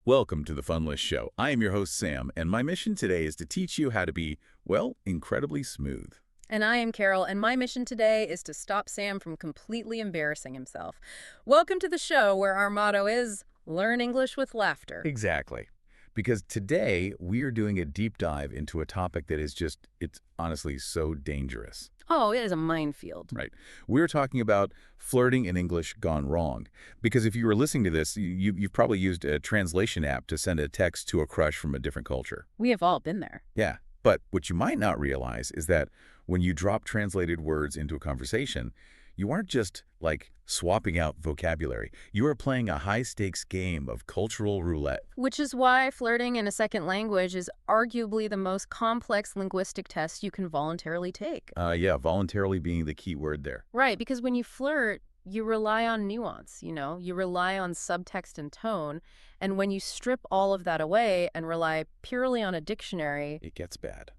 Welcome to the Funlish Show. I am your host, Sam, and my mission today is to teach you how to be, well, incredibly smooth. And I am Carol, and my mission today is to stop Sam from completely embarrassing himself. Welcome to the show where our motto is, learn English with laughter. Exactly. Because today we are doing a deep dive into a topic that is it's honestly so dangerous. Oh, it is a minefield. Right. We're talking about flirting in English gone wrong. Because if you were listening to this, you've probably used a translation app to send a text to a crush from a different culture. We have all been there. Yeah. But what you might not realize is that when you drop translated words into a conversation, you aren't just, like, swapping out vocabulary. You are playing a high-stakes game of cultural roulette. Which is why flirting in a second language is arguably the most complex linguistic test you can voluntarily take. Yeah, voluntarily being the key word there. Right, because when you flirt, you rely on nuance, you rely on subtext and tone, and when you strip all of that away and rely purely on a dictionary, It gets bad.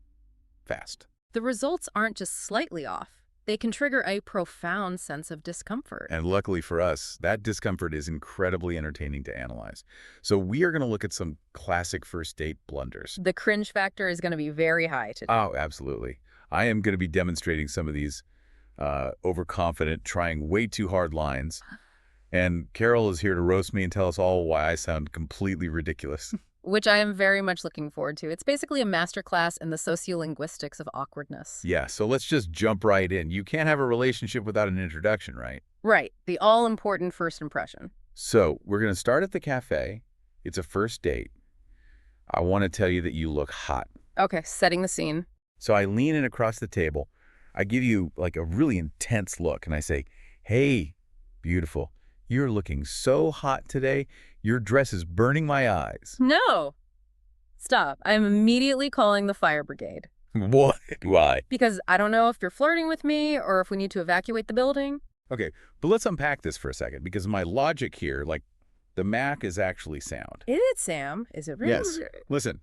Fast. the results aren't just slightly off. They can trigger a profound sense of discomfort. And luckily for us, that discomfort is incredibly entertaining to analyze. So we are going to look at some classic first date blunders. The cringe factor is going to be very high today. Oh, absolutely. I am going to be demonstrating some of these overconfident, trying way too hard lines. And Carol is here to roast me and tell us all why I sound completely ridiculous. Which I am very much looking forward to. It's basically a masterclass in the sociolinguistics of awkwardness. Yeah, so let's just jump right in. You can't have a relationship without an introduction, right? Right, the all-important first impression. So we're going to start at the cafe. It's a first date. I want to tell you that you look hot. Okay, setting the scene. So I lean in across the table. I give you like a really intense look and I say, "Hey, beautiful, you're looking so hot today. Your dress is burning my eyes." No! Stop. I'm immediately calling the fire brigade. What? Why? Because I don't know if you're flirting with me or if we need to evacuate the building. Okay, but let's unpack this for a second because my logic here, like, the Mac is actually sound. Is it, Sam? Is it really? Yes. Listen,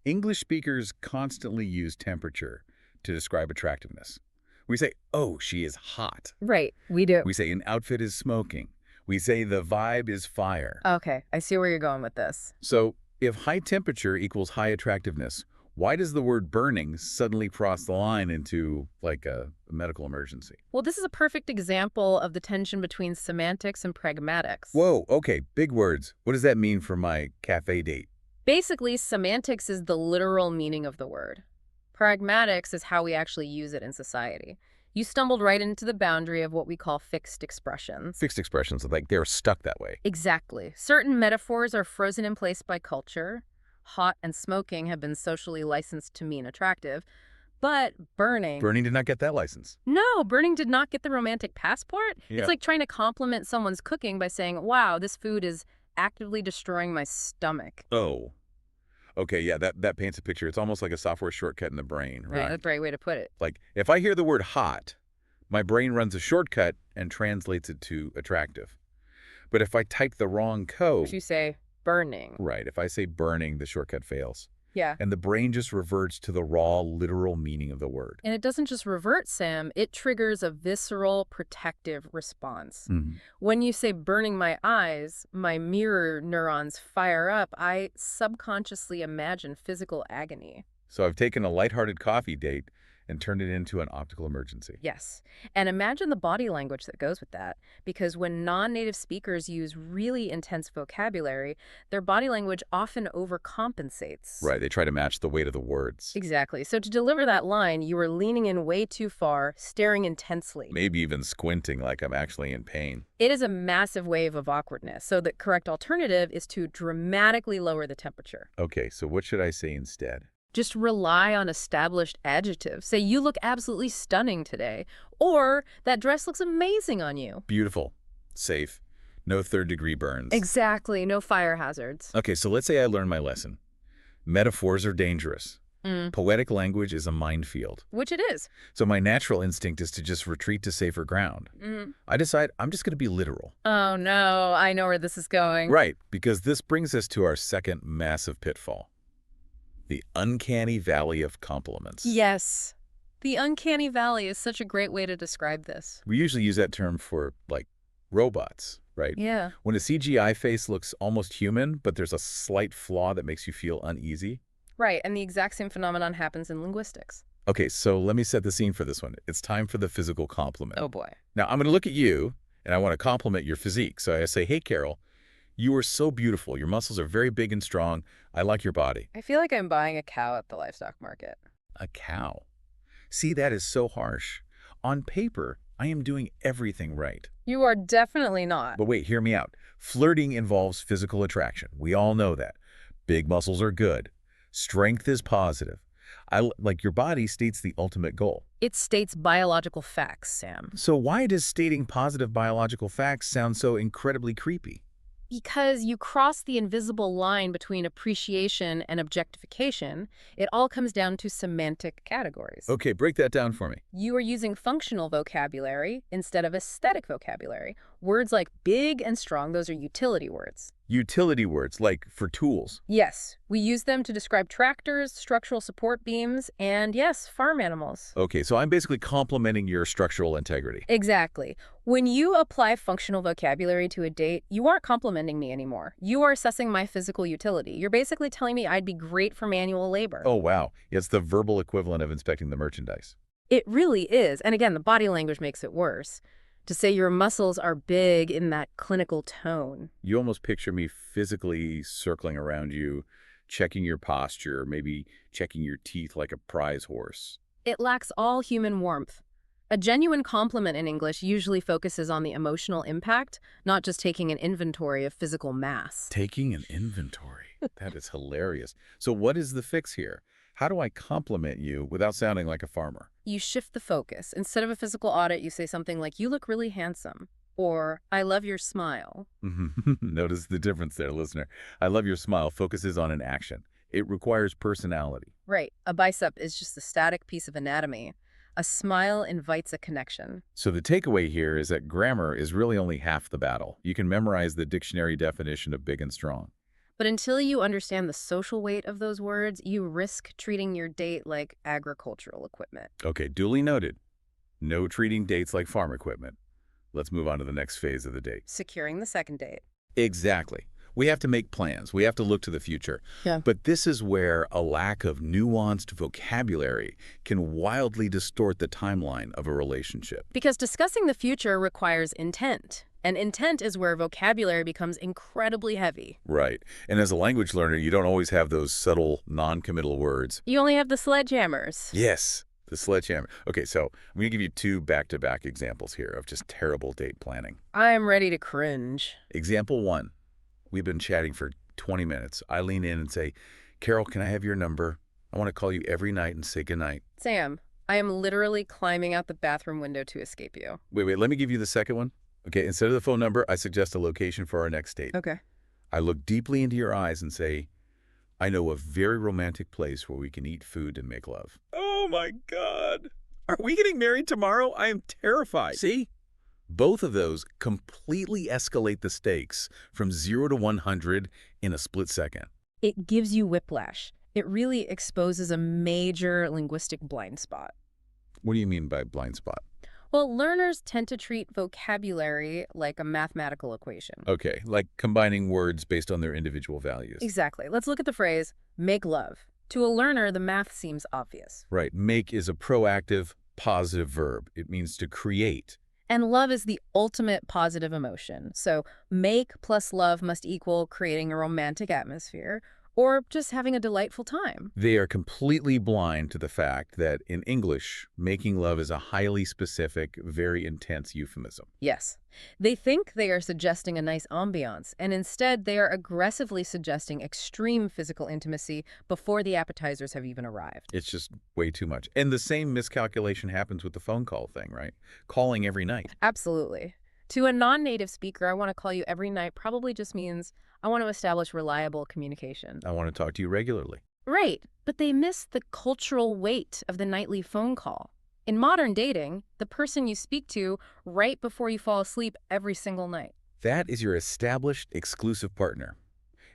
English speakers constantly use temperature to describe attractiveness. We say, "Oh, she is hot." Right, we do. We say an outfit is smoking. We say the vibe is fire. Okay, I see where you're going with this. So if high temperature equals high attractiveness, why does the word burning suddenly cross the line into, like, a medical emergency? Well, this is a perfect example of the tension between semantics and pragmatics. Whoa, okay, big words. What does that mean for my cafe date? Basically, semantics is the literal meaning of the word. Pragmatics is how we actually use it in society. You stumbled right into the boundary of what we call fixed expressions. Fixed expressions, like they're stuck that way. Exactly. Certain metaphors are frozen in place by culture. Hot and smoking have been socially licensed to mean attractive. But burning... Burning did not get that license. No, burning did not get the romantic passport. Yeah. It's like trying to compliment someone's cooking by saying, "Wow, this food is actively destroying my stomach." Oh. Okay, yeah, that paints a picture. It's almost like a software shortcut in the brain, Right, right? that's the right way to put it. Like, if I hear the word hot, my brain runs a shortcut and translates it to attractive. But if I type the wrong code... If you say burning. Right, if I say burning, the shortcut fails. Yeah. And the brain just reverts to the raw, literal meaning of the word. And it doesn't just revert, Sam. It triggers a visceral, protective response. When you say burning my eyes, my mirror neurons fire up. I subconsciously imagine physical agony. So I've taken a lighthearted coffee date and turned it into an optical emergency. Yes. And imagine the body language that goes with that. Because when non-native speakers use really intense vocabulary, their body language often overcompensates. Right, they try to match the weight of the words. Exactly. So to deliver that line, you were leaning in way too far, staring intensely. Maybe even squinting like I'm actually in pain. It is a massive wave of awkwardness. So the correct alternative is to dramatically lower the temperature. Okay, so what should I say instead? Just rely on established adjectives. Say, "You look absolutely stunning today," or "That dress looks amazing on you." Beautiful. Safe. No third-degree burns. Exactly. No fire hazards. Okay, so let's say I learned my lesson. Metaphors are dangerous. Poetic language is a minefield. Which it is. So my natural instinct is to just retreat to safer ground. I decide I'm just going to be literal. Oh, no. I know where this is going. Right, because this brings us to our second massive pitfall. The uncanny valley of compliments. Yes. The uncanny valley is such a great way to describe this. We usually use that term for, like, robots, right? Yeah. When a CGI face looks almost human, but there's a slight flaw that makes you feel uneasy. Right, and the exact same phenomenon happens in linguistics. Okay, so let me set the scene for this one. It's time for the physical compliment. Oh boy. Now, I'm going to look at you, and I want to compliment your physique. So I say, hey, Carol, you are so beautiful. Your muscles are very big and strong. I like your body. I feel like I'm buying a cow at the livestock market. A cow. See, that is so harsh. On paper, I am doing everything right. You are definitely not. But wait, hear me out. Flirting involves physical attraction. We all know that. Big muscles are good. Strength is positive. Like your body states the ultimate goal. It states biological facts, Sam. So why does stating positive biological facts sound so incredibly creepy? Because you cross the invisible line between appreciation and objectification, it all comes down to semantic categories. Okay, break that down for me. You are using functional vocabulary instead of aesthetic vocabulary. Words like big and strong, those are utility words. Utility words, like for tools. Yes, we use them to describe tractors, structural support beams, and yes, farm animals. Okay, so I'm basically complimenting your structural integrity. Exactly. When you apply functional vocabulary to a date, you aren't complimenting me anymore. You are assessing my physical utility. You're basically telling me I'd be great for manual labor. Oh, wow. It's the verbal equivalent of inspecting the merchandise. It really is. And again, the body language makes it worse. To say your muscles are big in that clinical tone. You almost picture me physically circling around you, checking your posture, maybe checking your teeth like a prize horse. It lacks all human warmth. A genuine compliment in English usually focuses on the emotional impact, not just taking an inventory of physical mass. Taking an inventory. That is hilarious. So what is the fix here? How do I compliment you without sounding like a farmer? You shift the focus. Instead of a physical audit, you say something like, you look really handsome, or I love your smile. Notice the difference there, listener. I love your smile focuses on an action. It requires personality. Right. A bicep is just a static piece of anatomy. A smile invites a connection. So the takeaway here is that grammar is really only half the battle. You can memorize the dictionary definition of big and strong. But until you understand the social weight of those words, you risk treating your date like agricultural equipment. Okay, duly noted. No treating dates like farm equipment. Let's move on to the next phase of the date. Securing the second date. Exactly. We have to make plans. We have to look to the future. Yeah. But this is where a lack of nuanced vocabulary can wildly distort the timeline of a relationship. Because discussing the future requires intent. And intent is where vocabulary becomes incredibly heavy. Right. And as a language learner, you don't always have those subtle, non-committal words. You only have the sledgehammers. Yes, the sledgehammer. Okay, so I'm going to give you two back-to-back examples here of just terrible date planning. I'm ready to cringe. Example one. We've been chatting for 20 minutes. I lean in and say, Carol, can I have your number? I want to call you every night and say goodnight. Sam, I am literally climbing out the bathroom window to escape you. Wait, let me give you the second one. Okay, instead of the phone number, I suggest a location for our next date. Okay. I look deeply into your eyes and say, I know a very romantic place where we can eat food and make love. Oh my God. Are we getting married tomorrow? I am terrified. See? Both of those completely escalate the stakes from 0 to 100 in a split second. It gives you whiplash. It really exposes a major linguistic blind spot. What do you mean by blind spot? Well, learners tend to treat vocabulary like a mathematical equation. Okay, like combining words based on their individual values. Exactly. Let's look at the phrase, make love. To a learner, the math seems obvious. Right. Make is a proactive, positive verb. It means to create. And love is the ultimate positive emotion. So make plus love must equal creating a romantic atmosphere or just having a delightful time. They are completely blind to the fact that in English, making love is a highly specific, very intense euphemism. Yes. They think they are suggesting a nice ambiance, and instead they are aggressively suggesting extreme physical intimacy before the appetizers have even arrived. It's just way too much. And the same miscalculation happens with the phone call thing, right? Calling every night. Absolutely. To a non-native speaker, I want to call you every night probably just means I want to establish reliable communication. I want to talk to you regularly. Right, but they miss the cultural weight of the nightly phone call. In modern dating, the person you speak to right before you fall asleep every single night. That is your established exclusive partner.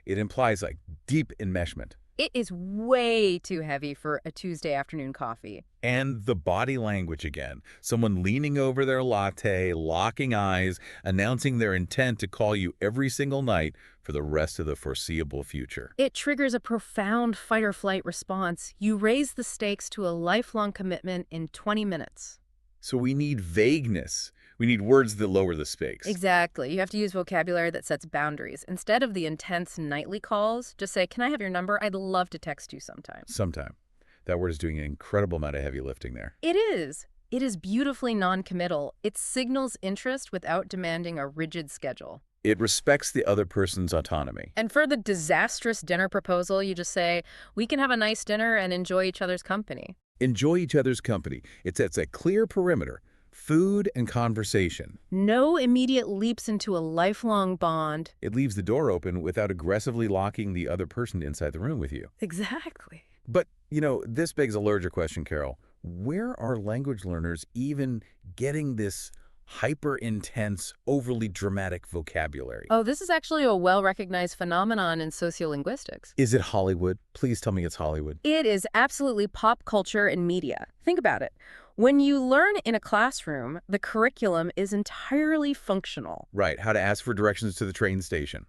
It implies like deep enmeshment. It is way too heavy for a Tuesday afternoon coffee. And the body language again. Someone leaning over their latte, locking eyes, announcing their intent to call you every single night for the rest of the foreseeable future. It triggers a profound fight-or-flight response. You raise the stakes to a lifelong commitment in 20 minutes. So we need vagueness. We need words that lower the stakes. Exactly. You have to use vocabulary that sets boundaries. Instead of the intense nightly calls, just say, "Can I have your number? I'd love to text you sometime." Sometime. That word is doing an incredible amount of heavy lifting there. It is. It is beautifully non-committal. It signals interest without demanding a rigid schedule. It respects the other person's autonomy. And for the disastrous dinner proposal, you just say, "We can have a nice dinner and enjoy each other's company." Enjoy each other's company. It sets a clear perimeter. Food and conversation. No immediate leaps into a lifelong bond. It leaves the door open without aggressively locking the other person inside the room with you. Exactly. But, this begs a larger question, Carol. Where are language learners even getting this hyper-intense, overly dramatic vocabulary? Oh, this is actually a well-recognized phenomenon in sociolinguistics. Is it Hollywood? Please tell me it's Hollywood. It is absolutely pop culture and media. Think about it. When you learn in a classroom, the curriculum is entirely functional. Right, how to ask for directions to the train station,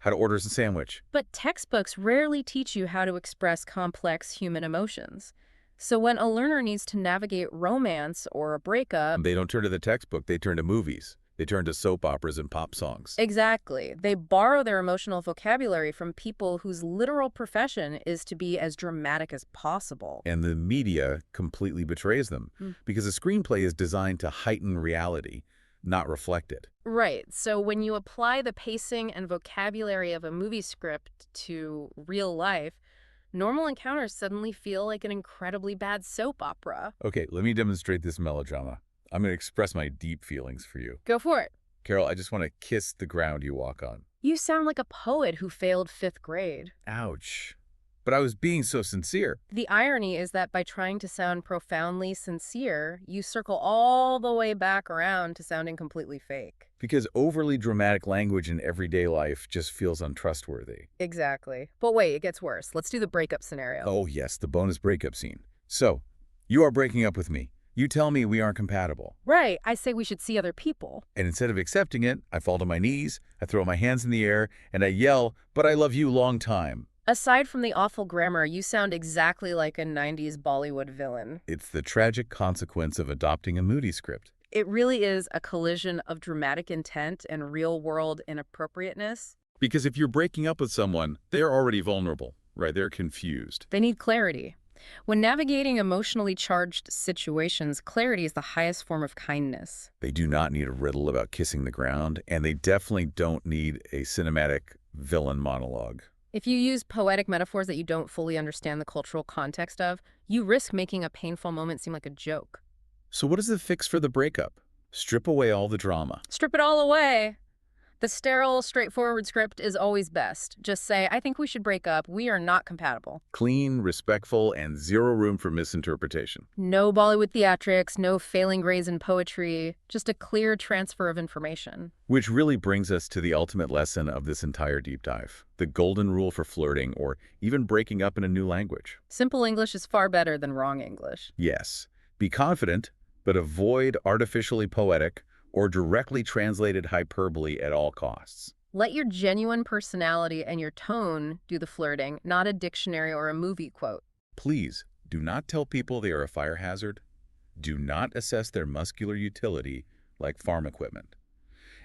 how to order a sandwich. But textbooks rarely teach you how to express complex human emotions. So when a learner needs to navigate romance or a breakup... They don't turn to the textbook, they turn to movies. They turn to soap operas and pop songs. Exactly. They borrow their emotional vocabulary from people whose literal profession is to be as dramatic as possible. And the media completely betrays them because a screenplay is designed to heighten reality, not reflect it. Right. So when you apply the pacing and vocabulary of a movie script to real life, normal encounters suddenly feel like an incredibly bad soap opera. Okay, let me demonstrate this melodrama. I'm going to express my deep feelings for you. Go for it. Carol, I just want to kiss the ground you walk on. You sound like a poet who failed 5th grade. Ouch. But I was being so sincere. The irony is that by trying to sound profoundly sincere, you circle all the way back around to sounding completely fake. Because overly dramatic language in everyday life just feels untrustworthy. Exactly. But wait, it gets worse. Let's do the breakup scenario. Oh yes, the bonus breakup scene. So, you are breaking up with me. You tell me we aren't compatible. Right. I say we should see other people. And instead of accepting it, I fall to my knees, I throw my hands in the air, and I yell, "But I love you long time." Aside from the awful grammar, you sound exactly like a 90s Bollywood villain. It's the tragic consequence of adopting a Moody script. It really is a collision of dramatic intent and real-world inappropriateness. Because if you're breaking up with someone, they're already vulnerable, right? They're confused. They need clarity. When navigating emotionally charged situations, clarity is the highest form of kindness. They do not need a riddle about kissing the ground, and they definitely don't need a cinematic villain monologue. If you use poetic metaphors that you don't fully understand the cultural context of, you risk making a painful moment seem like a joke. So what is the fix for the breakup? Strip away all the drama. Strip it all away. The sterile, straightforward script is always best. Just say, "I think we should break up. We are not compatible." Clean, respectful, and zero room for misinterpretation. No Bollywood theatrics, no failing grades in poetry, just a clear transfer of information. Which really brings us to the ultimate lesson of this entire deep dive. The golden rule for flirting or even breaking up in a new language. Simple English is far better than wrong English. Yes. Be confident, but avoid artificially poetic or directly translated hyperbole at all costs. Let your genuine personality and your tone do the flirting, not a dictionary or a movie quote. Please, do not tell people they are a fire hazard. Do not assess their muscular utility like farm equipment.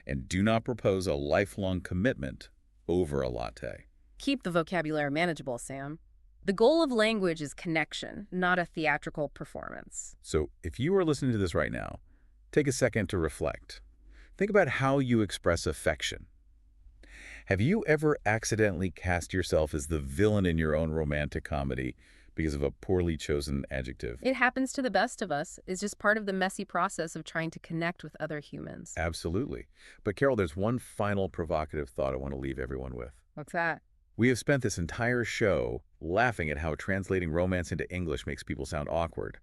And do not propose a lifelong commitment over a latte. Keep the vocabulary manageable, Sam. The goal of language is connection, not a theatrical performance. So if you are listening to this right now, take a second to reflect. Think about how you express affection. Have you ever accidentally cast yourself as the villain in your own romantic comedy because of a poorly chosen adjective? It happens to the best of us. It's just part of the messy process of trying to connect with other humans. Absolutely. But Carol, there's one final provocative thought I want to leave everyone with. What's that? We have spent this entire show laughing at how translating romance into English makes people sound awkward.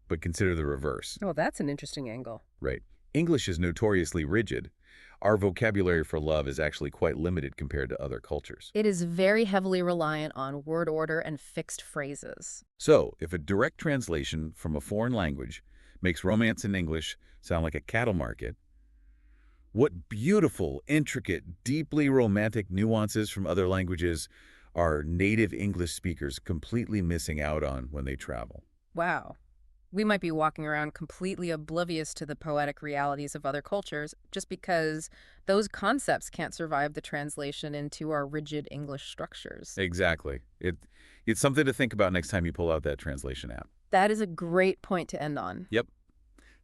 But consider the reverse. Oh, that's an interesting angle. Right. English is notoriously rigid. Our vocabulary for love is actually quite limited compared to other cultures. It is very heavily reliant on word order and fixed phrases. So, if a direct translation from a foreign language makes romance in English sound like a cattle market, what beautiful, intricate, deeply romantic nuances from other languages are native English speakers completely missing out on when they travel? Wow. We might be walking around completely oblivious to the poetic realities of other cultures just because those concepts can't survive the translation into our rigid English structures. Exactly. It's something to think about next time you pull out that translation app. That is a great point to end on. Yep.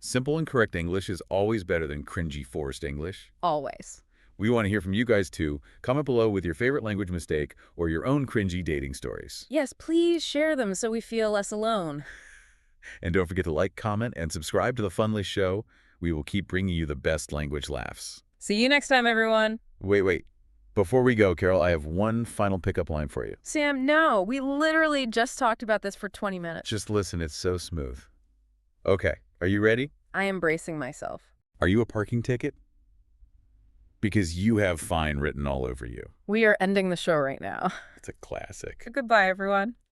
Simple and correct English is always better than cringy forced English. Always. We want to hear from you guys too. Comment below with your favorite language mistake or your own cringy dating stories. Yes, please share them so we feel less alone. And don't forget to like, comment, and subscribe to the Funlish Show. We will keep bringing you the best language laughs. See you next time, everyone. Wait. Before we go, Carol, I have one final pickup line for you. Sam, no. We literally just talked about this for 20 minutes. Just listen, it's so smooth. Okay, are you ready? I am bracing myself. Are you a parking ticket? Because you have fine written all over you. We are ending the show right now. It's a classic. Goodbye, everyone.